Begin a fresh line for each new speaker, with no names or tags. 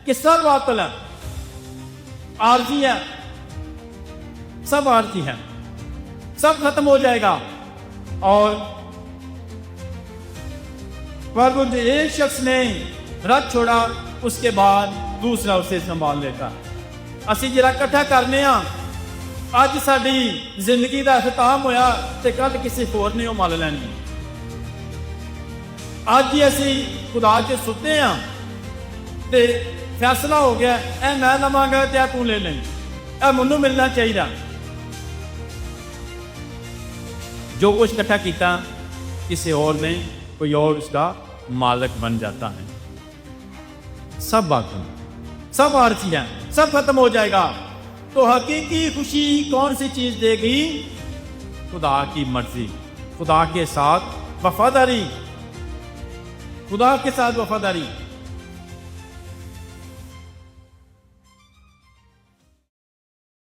कि सब बातिल है, आरजी है, सब आरजी है, सब खत्म हो जाएगा। और पर एक शख्स ने रथ छोड़ा, उसके बाद दूसरा उसे संभाल लेता। असी जरा इकट्ठा करने अज साडी जिंदगी का अख्ताम होया ते कल किसी होर ने मल लैनी। अज ही असी खुदा के सुते हाँ ते फैसला हो गया ए मैं लवांगा ते तू ले लें, ए मैनू मिलना चाहिए। जो कुछ इकट्ठा किया किसी और ने, कोई और उसका मालिक बन जाता है। सब बातें, सब आरजी हैं, सब खत्म हो जाएगा। तो हकीकी खुशी कौन सी चीज देगी? खुदा की मर्जी, खुदा के साथ वफादारी, खुदा के साथ वफादारी।